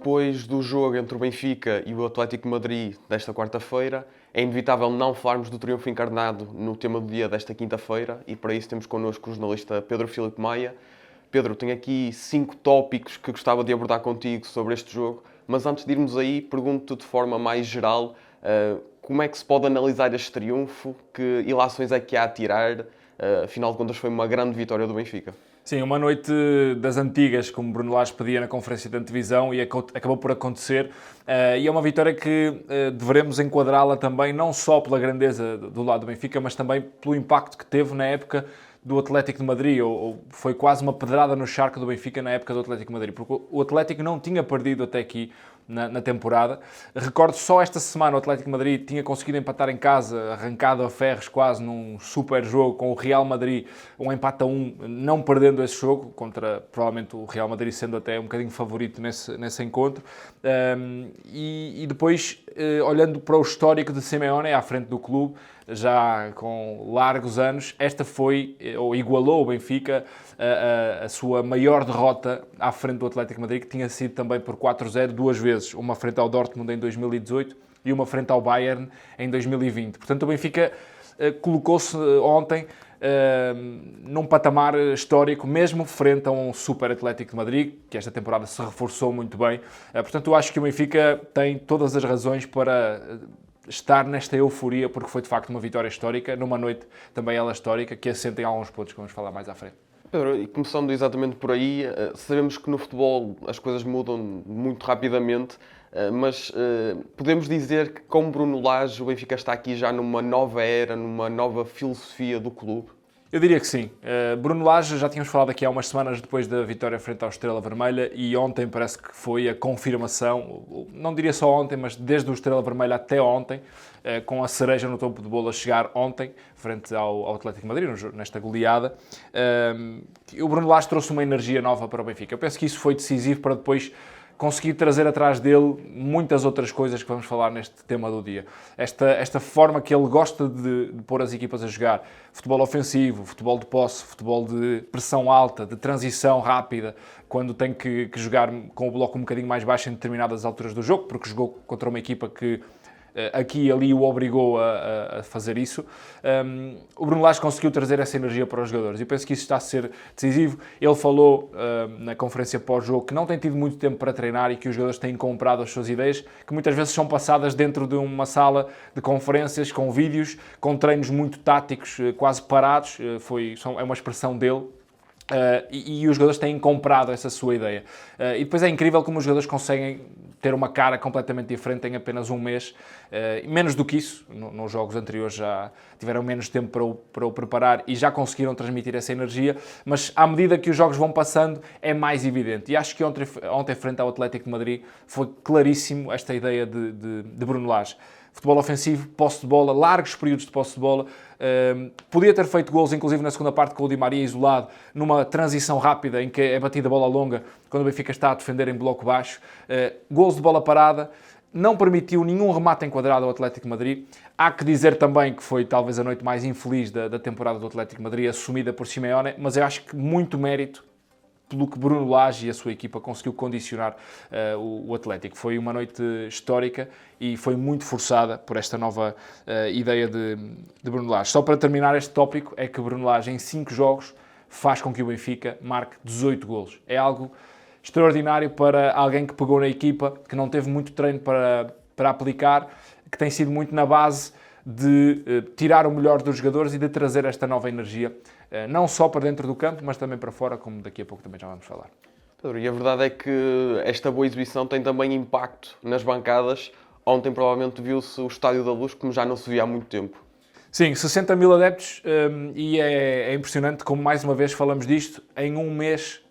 depois do jogo entre o Benfica e o Atlético de Madrid desta quarta-feira, é inevitável não falarmos do triunfo encarnado no tema do dia desta quinta-feira e para isso temos connosco o jornalista Pedro Filipe Maia. Pedro, tenho aqui 5 tópicos que gostava de abordar contigo sobre este jogo, mas antes de irmos aí, pergunto-te de forma mais geral como é que se pode analisar este triunfo, que ilações é que há a tirar, afinal de contas foi uma grande vitória do Benfica. Sim, uma noite das antigas, como Bruno Lage pedia na conferência de antevisão, e acabou por acontecer. E é uma vitória que deveremos enquadrá-la também, não só pela grandeza do lado do Benfica, mas também pelo impacto que teve na época do Atlético de Madrid, ou foi quase uma pedrada no charco do Benfica na época do Atlético de Madrid, porque o Atlético não tinha perdido até aqui na temporada. Recordo só esta semana o Atlético de Madrid tinha conseguido empatar em casa, arrancado a ferros quase num super jogo com o Real Madrid, um empate a 1, não perdendo esse jogo, contra provavelmente o Real Madrid sendo até um bocadinho favorito nesse encontro. E depois, olhando para o histórico de Simeone à frente do clube, já com largos anos, esta foi, ou igualou o Benfica, a sua maior derrota à frente do Atlético de Madrid, que tinha sido também por 4-0 duas vezes, uma frente ao Dortmund em 2018 e uma frente ao Bayern em 2020. Portanto, o Benfica colocou-se ontem num patamar histórico, mesmo frente a um super Atlético de Madrid, que esta temporada se reforçou muito bem. Portanto, eu acho que o Benfica tem todas as razões para estar nesta euforia, porque foi de facto uma vitória histórica, numa noite também ela histórica, que assenta em alguns pontos que vamos falar mais à frente. Pedro, e começando exatamente por aí, sabemos que no futebol as coisas mudam muito rapidamente, mas podemos dizer que com Bruno Lage o Benfica está aqui já numa nova era, numa nova filosofia do clube? Eu diria que sim. Bruno Lage, já tínhamos falado aqui há umas semanas depois da vitória frente ao Estrela Vermelha e ontem parece que foi a confirmação, não diria só ontem, mas desde o Estrela Vermelha até ontem, com a cereja no topo de bolo a chegar ontem, frente ao Atlético de Madrid, nesta goleada. O Bruno Lage trouxe uma energia nova para o Benfica. Eu penso que isso foi decisivo para depois conseguir trazer atrás dele muitas outras coisas que vamos falar neste tema do dia. Esta forma que ele gosta de pôr as equipas a jogar, futebol ofensivo, futebol de posse, futebol de pressão alta, de transição rápida, quando tem que jogar com o bloco um bocadinho mais baixo em determinadas alturas do jogo, porque jogou contra uma equipa que aqui e ali o obrigou a fazer isso. O Bruno Lage conseguiu trazer essa energia para os jogadores e penso que isso está a ser decisivo. Ele falou na conferência pós-jogo que não tem tido muito tempo para treinar e que os jogadores têm comprado as suas ideias, que muitas vezes são passadas dentro de uma sala de conferências, com vídeos, com treinos muito táticos, quase parados, é uma expressão dele. E os jogadores têm comprado essa sua ideia. E depois é incrível como os jogadores conseguem ter uma cara completamente diferente em apenas um mês. Menos do que isso, nos jogos anteriores já tiveram menos tempo para o preparar e já conseguiram transmitir essa energia, mas à medida que os jogos vão passando é mais evidente. E acho que ontem frente ao Atlético de Madrid foi claríssimo esta ideia de Bruno Lage. Futebol ofensivo, posse de bola, largos períodos de posse de bola. Podia ter feito golos, inclusive na segunda parte com o Di Maria isolado, numa transição rápida em que é batida a bola longa, quando o Benfica está a defender em bloco baixo. Golos de bola parada. Não permitiu nenhum remate enquadrado ao Atlético de Madrid. Há que dizer também que foi talvez a noite mais infeliz da temporada do Atlético de Madrid, assumida por Simeone, mas eu acho que muito mérito pelo que Bruno Lage e a sua equipa conseguiu condicionar o Atlético. Foi uma noite histórica e foi muito forçada por esta nova ideia de Bruno Lage. Só para terminar este tópico, é que Bruno Lage em 5 jogos faz com que o Benfica marque 18 golos. É algo extraordinário para alguém que pegou na equipa, que não teve muito treino para aplicar, que tem sido muito na base de tirar o melhor dos jogadores e de trazer esta nova energia, não só para dentro do campo, mas também para fora, como daqui a pouco também já vamos falar. Pedro, e a verdade é que esta boa exibição tem também impacto nas bancadas. Ontem provavelmente viu-se o Estádio da Luz como já não se via há muito tempo. Sim, 60 mil adeptos e é impressionante como mais uma vez falamos disto, em um mês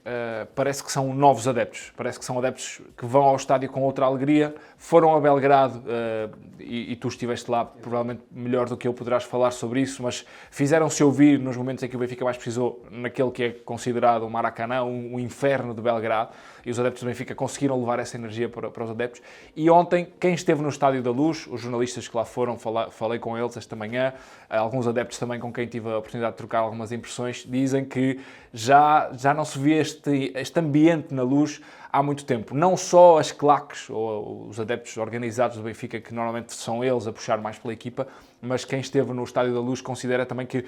parece que são novos adeptos, parece que são adeptos que vão ao estádio com outra alegria, foram a Belgrado e tu estiveste lá provavelmente melhor do que eu poderás falar sobre isso, mas fizeram-se ouvir nos momentos em que o Benfica mais precisou, naquele que é considerado o Maracanã, um inferno de Belgrado, e os adeptos do Benfica conseguiram levar essa energia para os adeptos. E ontem, quem esteve no Estádio da Luz, os jornalistas que lá foram, falei com eles esta manhã, alguns adeptos também com quem tive a oportunidade de trocar algumas impressões, dizem que já não se vê este ambiente na Luz há muito tempo. Não só as claques ou os adeptos organizados do Benfica, que normalmente são eles a puxar mais pela equipa, mas quem esteve no Estádio da Luz considera também que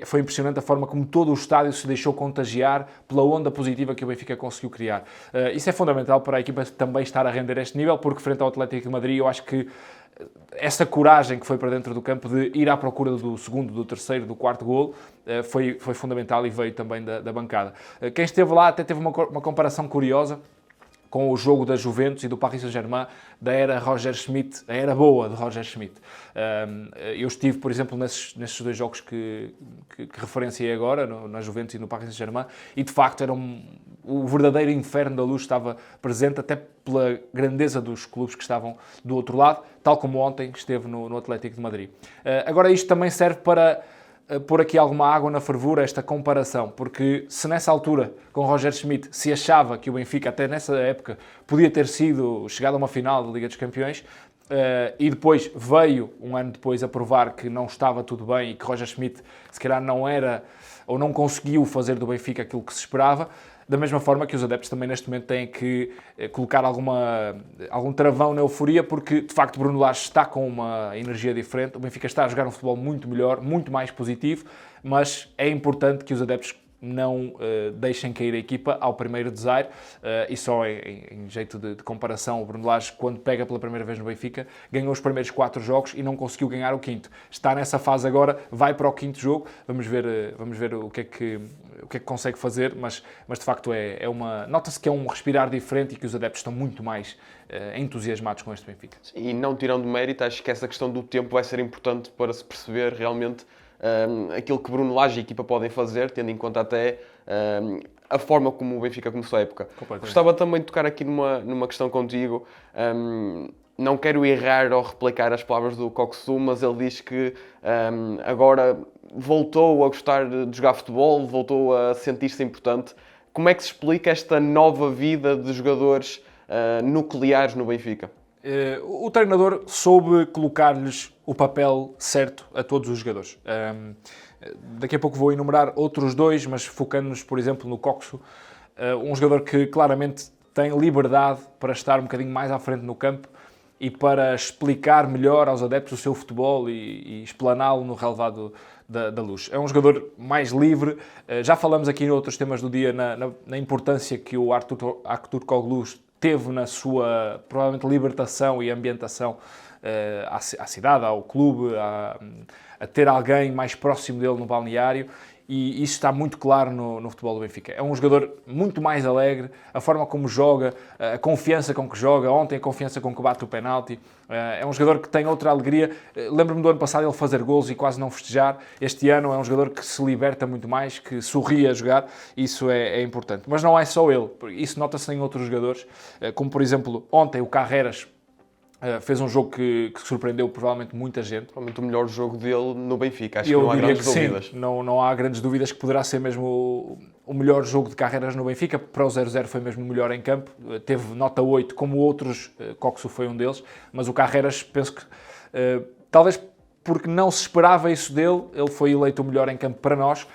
foi impressionante a forma como todo o estádio se deixou contagiar pela onda positiva que o Benfica conseguiu criar. Isso é fundamental para a equipa também estar a render este nível, porque frente ao Atlético de Madrid eu acho que essa coragem que foi para dentro do campo de ir à procura do segundo, do terceiro, do quarto golo foi fundamental e veio também da bancada. Quem esteve lá até teve uma comparação curiosa com o jogo da Juventus e do Paris Saint-Germain da era Roger Schmidt, a era boa de Roger Schmidt. Eu estive, por exemplo, nesses dois jogos que referenciei agora, na Juventus e no Paris Saint-Germain, e de facto o verdadeiro inferno da Luz estava presente, até pela grandeza dos clubes que estavam do outro lado, tal como ontem esteve no Atlético de Madrid. Agora isto também serve para pôr aqui alguma água na fervura esta comparação, porque se nessa altura, com Roger Schmidt, se achava que o Benfica, até nessa época, podia ter chegado a uma final da Liga dos Campeões, e depois veio, um ano depois, a provar que não estava tudo bem e que Roger Schmidt, se calhar, não era ou não conseguiu fazer do Benfica aquilo que se esperava, da mesma forma que os adeptos também neste momento têm que colocar algum travão na euforia, porque de facto Bruno Lage está com uma energia diferente, o Benfica está a jogar um futebol muito melhor, muito mais positivo, mas é importante que os adeptos não deixem cair a equipa ao primeiro desaire, e só em jeito de comparação, o Bruno Lage, quando pega pela primeira vez no Benfica, ganhou os primeiros 4 jogos e não conseguiu ganhar o quinto. Está nessa fase agora, vai para o quinto jogo, vamos ver o que é que consegue fazer, mas de facto nota-se que é um respirar diferente e que os adeptos estão muito mais entusiasmados com este Benfica. E não tirando mérito, acho que essa questão do tempo vai ser importante para se perceber realmente aquilo que Bruno Lage e a equipa podem fazer, tendo em conta até a forma como o Benfica começou a época. Gostava também de tocar aqui numa questão contigo. Não quero errar ou replicar as palavras do Coxu, mas ele diz que agora voltou a gostar de jogar futebol, voltou a sentir-se importante. Como é que se explica esta nova vida de jogadores nucleares no Benfica? O treinador soube colocar-lhes o papel certo a todos os jogadores. Daqui a pouco vou enumerar outros 2, mas focando-nos, por exemplo, no Coxu, um jogador que claramente tem liberdade para estar um bocadinho mais à frente no campo e para explicar melhor aos adeptos o seu futebol e explaná-lo no relevado da Luz. É um jogador mais livre. Já falamos aqui em outros temas do dia na importância que o Artur Koglu teve na sua, provavelmente, libertação e ambientação à cidade, ao clube, a ter alguém mais próximo dele no balneário, e isso está muito claro no futebol do Benfica. É um jogador muito mais alegre, a forma como joga, a confiança com que joga, ontem a confiança com que bate o penalti. É um jogador que tem outra alegria. Lembro-me do ano passado ele fazer golos e quase não festejar. Este ano é um jogador que se liberta muito mais, que sorri a jogar. Isso é importante. Mas não é só ele. Isso nota-se em outros jogadores, como por exemplo ontem o Carreras fez um jogo que surpreendeu provavelmente muita gente. Provavelmente o melhor jogo dele no Benfica, acho que não há grandes dúvidas. Sim, não há grandes dúvidas que poderá ser mesmo o melhor jogo de Carreras no Benfica. Para o 0-0 foi mesmo o melhor em campo, teve nota 8, como outros, Coxu foi um deles, mas o Carreras, penso que talvez porque não se esperava isso dele, ele foi eleito o melhor em campo para nós,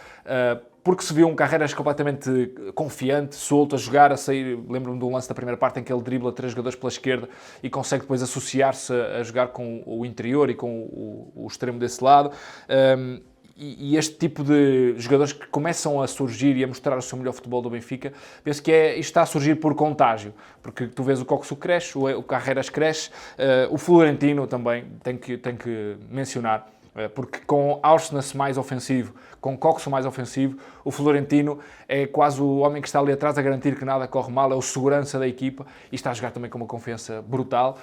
porque se viu um Carreras completamente confiante, solto, a jogar, a sair. Lembro-me de um lance da primeira parte em que ele dribla 3 jogadores pela esquerda e consegue depois associar-se a jogar com o interior e com o extremo desse lado. E este tipo de jogadores que começam a surgir e a mostrar o seu melhor futebol do Benfica, penso que isto está a surgir por contágio, porque tu vês o Coxu cresce, o Carreras cresce, o Florentino também tem que mencionar, porque com Aursnes mais ofensivo, com Coxu mais ofensivo, o Florentino é quase o homem que está ali atrás a garantir que nada corre mal, é o segurança da equipa e está a jogar também com uma confiança brutal.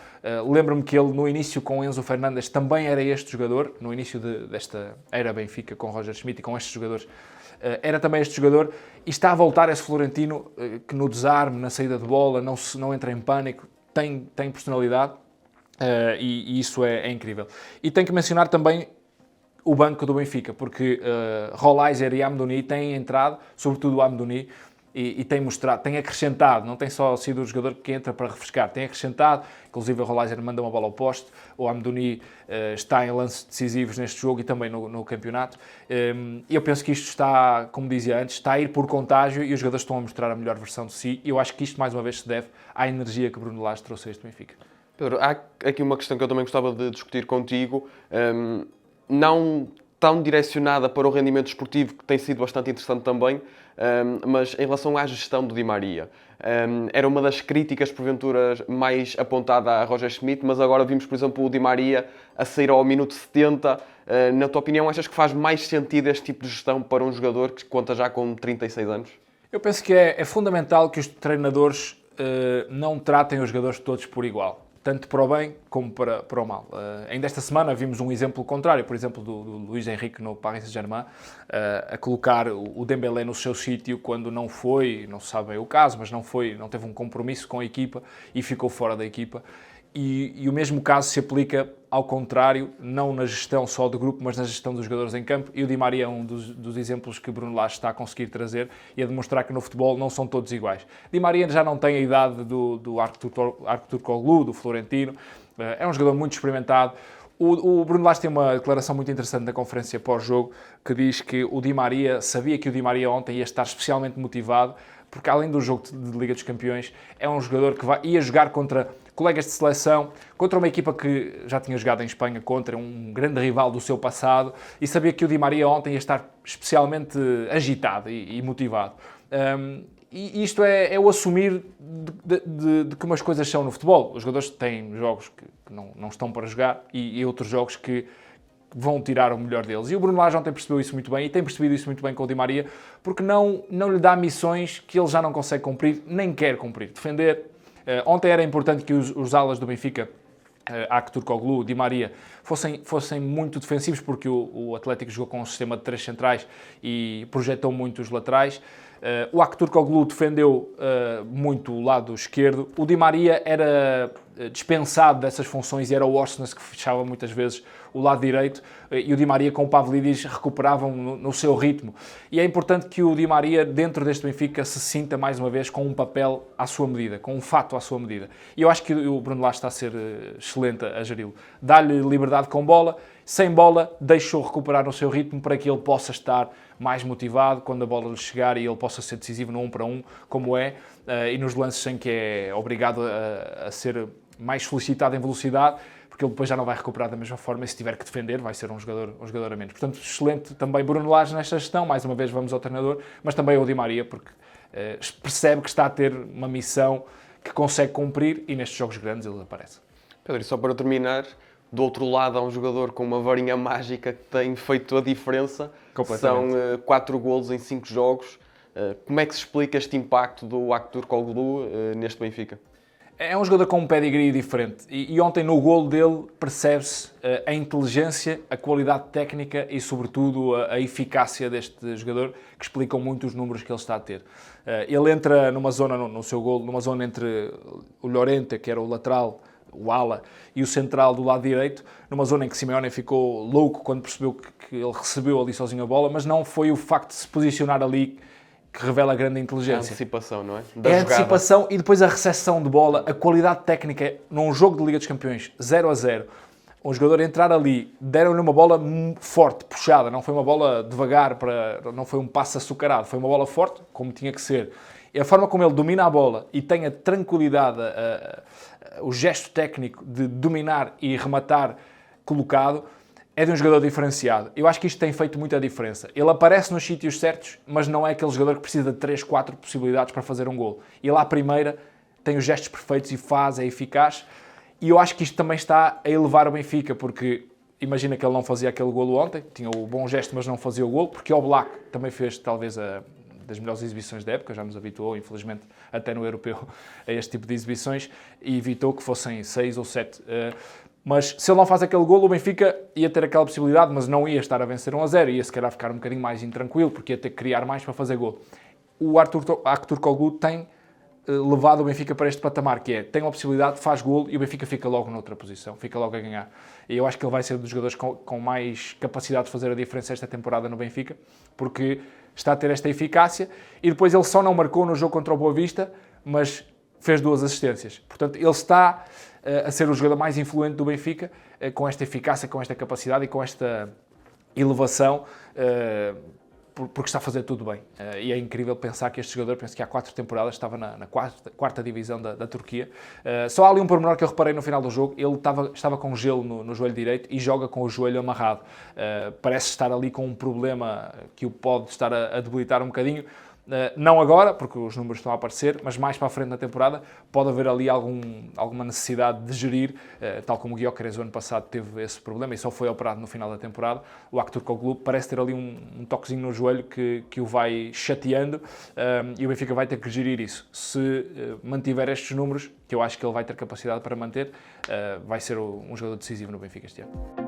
Lembro-me que ele no início com Enzo Fernandes também era este jogador, no início desta era Benfica com Roger Schmidt e com estes jogadores, era também este jogador e está a voltar esse Florentino que no desarme, na saída de bola, não entra em pânico, tem personalidade. E isso é incrível. E tenho que mencionar também o banco do Benfica, porque Rolaiser e Amdouni têm entrado, sobretudo o Amdouni, e tem mostrado, tem acrescentado, não tem só sido o jogador que entra para refrescar, tem acrescentado, inclusive o Rolaiser manda uma bola ao poste, o Amdouni está em lances decisivos neste jogo e também no campeonato. Eu penso que isto está, como dizia antes, está a ir por contágio e os jogadores estão a mostrar a melhor versão de si, e eu acho que isto mais uma vez se deve à energia que Bruno Lage trouxe a este Benfica. Pedro, há aqui uma questão que eu também gostava de discutir contigo, não tão direcionada para o rendimento esportivo, que tem sido bastante interessante também, mas em relação à gestão do Di Maria. Era uma das críticas, porventura, mais apontada a Roger Schmidt, mas agora vimos, por exemplo, o Di Maria a sair ao minuto 70. Na tua opinião, achas que faz mais sentido este tipo de gestão para um jogador que conta já com 36 anos? Eu penso que é fundamental que os treinadores não tratem os jogadores todos por igual, tanto para o bem como para o mal. Ainda esta semana vimos um exemplo contrário, por exemplo, do Luís Henrique no Paris Saint-Germain, a colocar o Dembélé no seu sítio quando não foi, não se sabe bem o caso, mas não teve um compromisso com a equipa e ficou fora da equipa. E o mesmo caso se aplica ao contrário, não na gestão só do grupo, mas na gestão dos jogadores em campo. E o Di Maria é um dos exemplos que Bruno Lage está a conseguir trazer e a demonstrar que no futebol não são todos iguais. Di Maria já não tem a idade do Arthur, do Florentino, é um jogador muito experimentado. O Bruno Lage tem uma declaração muito interessante na conferência pós-jogo que diz que o Di Maria sabia que o Di Maria ontem ia estar especialmente motivado porque além do jogo de Liga dos Campeões, é um jogador que ia jogar contra colegas de seleção, contra uma equipa que já tinha jogado em Espanha contra um grande rival do seu passado e sabia que o Di Maria ontem ia estar especialmente agitado e motivado. E isto é o assumir de como as coisas são no futebol. Os jogadores têm jogos que não estão para jogar e outros jogos que vão tirar o melhor deles. E o Bruno Lage ontem percebeu isso muito bem e tem percebido isso muito bem com o Di Maria, porque não lhe dá missões que ele já não consegue cumprir, nem quer cumprir. Defender. Ontem era importante que os alas do Benfica, Aktürkoğlu, Di Maria, fossem muito defensivos, porque o Atlético jogou com um sistema de 3 centrais e projetou muito os laterais. O Aktürkoğlu defendeu muito o lado esquerdo. O Di Maria era dispensado dessas funções e era o Orsnes que fechava muitas vezes o lado direito e o Di Maria com o Pavlidis recuperavam no seu ritmo. E é importante que o Di Maria, dentro deste Benfica, se sinta mais uma vez com um papel à sua medida, com um fato à sua medida. E eu acho que o Bruno Lage está a ser excelente a geri-lo. Dá-lhe liberdade com bola, sem bola, deixa-o recuperar no seu ritmo para que ele possa estar mais motivado quando a bola lhe chegar e ele possa ser decisivo no 1 para 1, como é, e nos lances em que é obrigado a ser mais solicitado em velocidade, porque ele depois já não vai recuperar da mesma forma e se tiver que defender vai ser um jogador a menos. Portanto, excelente também Bruno Lage nesta gestão, mais uma vez vamos ao treinador, mas também ao Di Maria, porque percebe que está a ter uma missão que consegue cumprir e nestes jogos grandes ele aparece. Pedro, e só para terminar, do outro lado há um jogador com uma varinha mágica que tem feito a diferença. São 4 golos em 5 jogos. Como é que se explica este impacto do Aktürkoğlu neste Benfica? É um jogador com um pedigree diferente e ontem no golo dele percebe-se a inteligência, a qualidade técnica e sobretudo a eficácia deste jogador, que explicam muito os números que ele está a ter. Ele entra numa zona, no seu golo, numa zona entre o Llorente, que era o lateral, o ala, e o central do lado direito, numa zona em que Simeone ficou louco quando percebeu que ele recebeu ali sozinho a bola, mas não foi o facto de se posicionar ali que revela a grande inteligência. A antecipação, não é? A antecipação e depois a recepção de bola, a qualidade técnica num jogo de Liga dos Campeões, 0-0. Um jogador entrar ali, deram-lhe uma bola forte, puxada, não foi uma bola devagar, não foi um passe açucarado, foi uma bola forte, como tinha que ser. E a forma como ele domina a bola e tem a tranquilidade, o gesto técnico de dominar e rematar colocado, é de um jogador diferenciado. Eu acho que isto tem feito muita diferença. Ele aparece nos sítios certos, mas não é aquele jogador que precisa de 3, 4 possibilidades para fazer um golo. Ele à primeira tem os gestos perfeitos e é eficaz. E eu acho que isto também está a elevar o Benfica, porque imagina que ele não fazia aquele golo ontem, tinha o bom gesto, mas não fazia o golo, porque o Oblak também fez talvez das melhores exibições da época, já nos habituou, infelizmente, até no europeu, a este tipo de exibições, e evitou que fossem 6 ou 7. Mas se ele não faz aquele golo, o Benfica ia ter aquela possibilidade, mas não ia estar a vencer 1-0, ia se calhar ficar um bocadinho mais intranquilo, porque ia ter que criar mais para fazer golo. O Aktürkoğlu tem levado o Benfica para este patamar, que é, tem a possibilidade, faz golo e o Benfica fica logo noutra posição, fica logo a ganhar. E eu acho que ele vai ser um dos jogadores com mais capacidade de fazer a diferença esta temporada no Benfica, porque está a ter esta eficácia, e depois ele só não marcou no jogo contra o Boa Vista, mas fez 2 assistências. Portanto, ele está a ser o jogador mais influente do Benfica, com esta eficácia, com esta capacidade e com esta elevação, porque está a fazer tudo bem. E é incrível pensar que este jogador, penso que há 4 temporadas, estava na quarta divisão da Turquia. Só há ali um pormenor que eu reparei no final do jogo: ele estava com gelo no joelho direito e joga com o joelho amarrado. Parece estar ali com um problema que o pode estar a debilitar um bocadinho. Não agora, porque os números estão a aparecer, mas mais para a frente na temporada pode haver ali alguma necessidade de gerir, tal como o Gyökeres o ano passado teve esse problema e só foi operado no final da temporada. O Aktürkoğlu parece ter ali um toquezinho no joelho que o vai chateando, e o Benfica vai ter que gerir isso. Se mantiver estes números, que eu acho que ele vai ter capacidade para manter, vai ser um jogador decisivo no Benfica este ano.